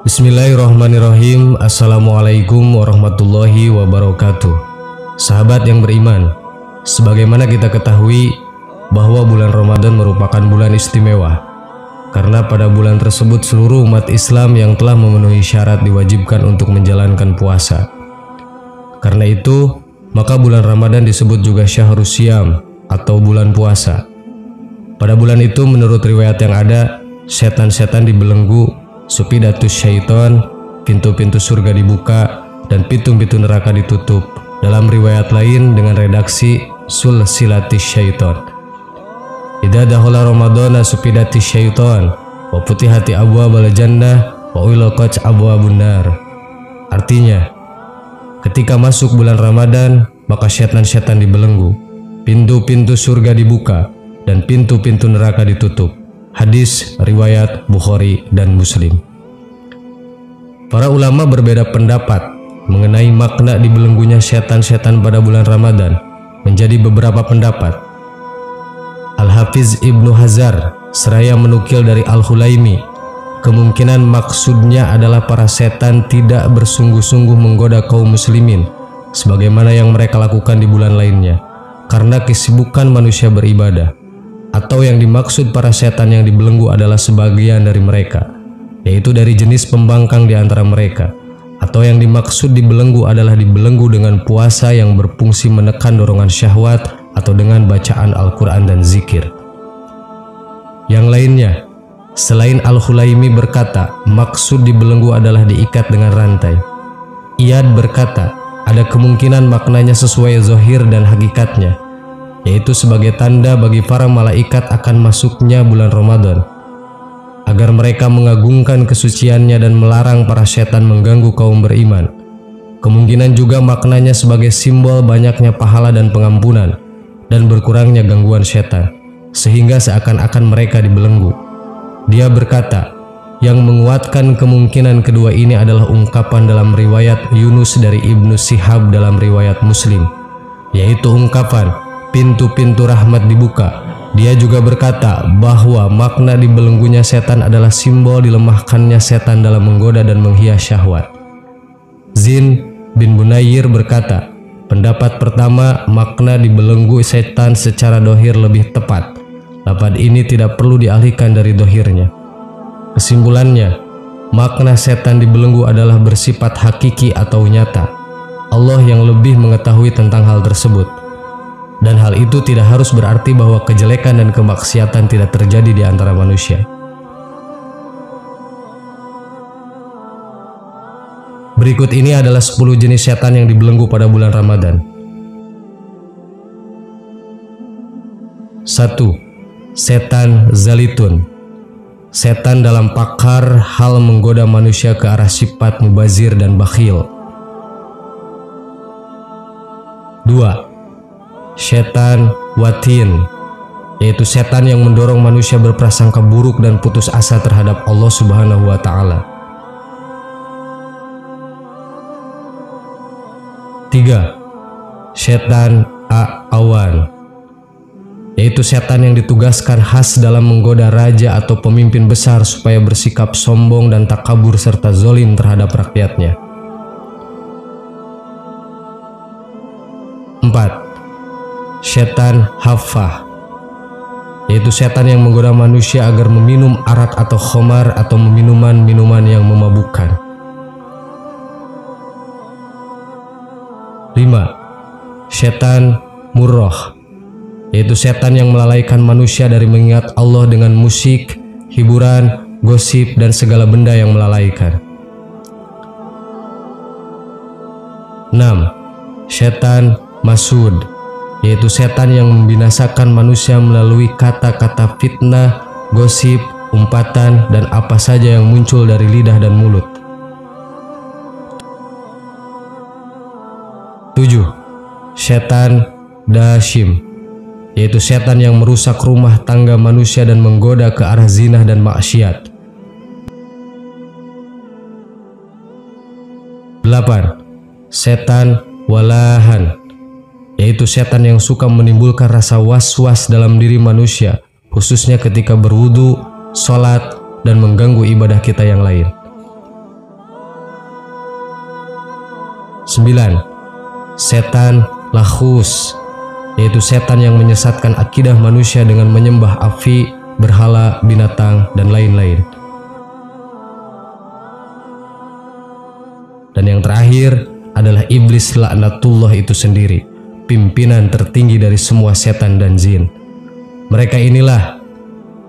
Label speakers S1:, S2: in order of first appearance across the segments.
S1: Bismillahirrahmanirrahim. Assalamualaikum warahmatullahi wabarakatuh. Sahabat yang beriman, sebagaimana kita ketahui bahwa bulan Ramadan merupakan bulan istimewa, karena pada bulan tersebut seluruh umat Islam yang telah memenuhi syarat diwajibkan untuk menjalankan puasa. Karena itu, maka bulan Ramadan disebut juga Syahrus Syiyam atau bulan puasa. Pada bulan itu menurut riwayat yang ada, setan-setan dibelenggu, supidatus syaiton, pintu-pintu surga dibuka, dan pintu-pintu neraka ditutup. Dalam riwayat lain dengan redaksi sulsilatis syaiton. Idza dakhala Ramadana supidatis syaiton wa futihati abwaabal jannah wa ulaqat abwaabun nar. Artinya, ketika masuk bulan Ramadan, maka setan-setan dibelenggu, pintu-pintu surga dibuka, dan pintu-pintu neraka ditutup. Hadis riwayat Bukhari dan Muslim. Para ulama berbeda pendapat mengenai makna dibelenggunya setan-setan pada bulan Ramadan menjadi beberapa pendapat. Al-Hafiz Ibnu Hazar seraya menukil dari Al-Hulaimi, kemungkinan maksudnya adalah para setan tidak bersungguh-sungguh menggoda kaum muslimin sebagaimana yang mereka lakukan di bulan lainnya karena kesibukan manusia beribadah. Atau yang dimaksud para setan yang dibelenggu adalah sebagian dari mereka, yaitu dari jenis pembangkang di antara mereka. Atau yang dimaksud dibelenggu adalah dibelenggu dengan puasa yang berfungsi menekan dorongan syahwat atau dengan bacaan Al-Quran dan zikir. Yang lainnya, selain Al-Hulaimi berkata, maksud dibelenggu adalah diikat dengan rantai. Iyad berkata, ada kemungkinan maknanya sesuai zahir dan hakikatnya, yaitu sebagai tanda bagi para malaikat akan masuknya bulan Ramadan, agar mereka mengagungkan kesuciannya dan melarang para setan mengganggu kaum beriman. Kemungkinan juga maknanya sebagai simbol banyaknya pahala dan pengampunan, dan berkurangnya gangguan setan, sehingga seakan-akan mereka dibelenggu. Dia berkata, yang menguatkan kemungkinan kedua ini adalah ungkapan dalam riwayat Yunus dari Ibnu Syihab dalam riwayat Muslim, yaitu ungkapan pintu-pintu rahmat dibuka. Dia juga berkata bahwa makna dibelenggunya setan adalah simbol dilemahkannya setan dalam menggoda dan menghias syahwat. Zin bin Bunayir berkata, pendapat pertama, makna dibelenggu setan secara dohir lebih tepat. Lafaz ini tidak perlu dialihkan dari dohirnya. Kesimpulannya, makna setan dibelenggu adalah bersifat hakiki atau nyata. Allah yang lebih mengetahui tentang hal tersebut. Dan hal itu tidak harus berarti bahwa kejelekan dan kemaksiatan tidak terjadi di antara manusia. Berikut ini adalah 10 jenis setan yang dibelenggu pada bulan Ramadan. 1. Setan zalitun. Setan dalam pakar hal menggoda manusia ke arah sifat mubazir dan bakhil. 2. Setan watin, yaitu setan yang mendorong manusia berprasangka buruk dan putus asa terhadap Allah Subhanahu wa Ta'ala. 3. Setan awan, yaitu setan yang ditugaskan khas dalam menggoda raja atau pemimpin besar supaya bersikap sombong dan takabur serta zolim terhadap rakyatnya. 4. Setan haffah, yaitu setan yang menggoda manusia agar meminum arak atau khamar atau minuman yang memabukkan. 5. Setan murroh, yaitu setan yang melalaikan manusia dari mengingat Allah dengan musik, hiburan, gosip, dan segala benda yang melalaikan. 6. Setan masud, yaitu setan yang membinasakan manusia melalui kata-kata fitnah, gosip, umpatan, dan apa saja yang muncul dari lidah dan mulut. 7. Setan dashim, yaitu setan yang merusak rumah tangga manusia dan menggoda ke arah zina dan maksiat. 8. Setan walahan, yaitu setan yang suka menimbulkan rasa was-was dalam diri manusia, khususnya ketika berwudu, sholat, dan mengganggu ibadah kita yang lain. 9. Setan lakhus, yaitu setan yang menyesatkan akidah manusia dengan menyembah api, berhala, binatang, dan lain-lain. Dan yang terakhir adalah iblis laknatullah itu sendiri, pimpinan tertinggi dari semua setan dan jin. Mereka inilah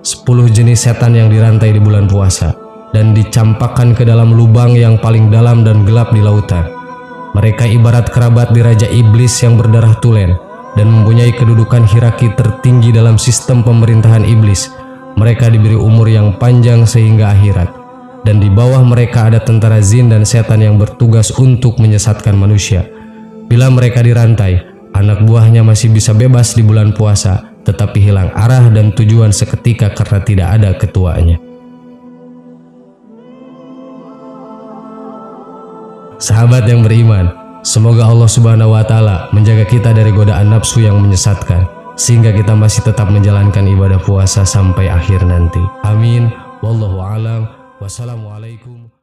S1: 10 jenis setan yang dirantai di bulan puasa dan dicampakkan ke dalam lubang yang paling dalam dan gelap di lautan. Mereka ibarat kerabat di Raja Iblis yang berdarah tulen dan mempunyai kedudukan hierarki tertinggi dalam sistem pemerintahan iblis. Mereka diberi umur yang panjang sehingga akhirat. Dan di bawah mereka ada tentara jin dan setan yang bertugas untuk menyesatkan manusia. Bila mereka dirantai, anak buahnya masih bisa bebas di bulan puasa, tetapi hilang arah dan tujuan seketika karena tidak ada ketuanya. Sahabat yang beriman, semoga Allah Subhanahu wa Ta'ala menjaga kita dari godaan nafsu yang menyesatkan, sehingga kita masih tetap menjalankan ibadah puasa sampai akhir nanti. Amin. Wallahu a'lam. Wassalamualaikum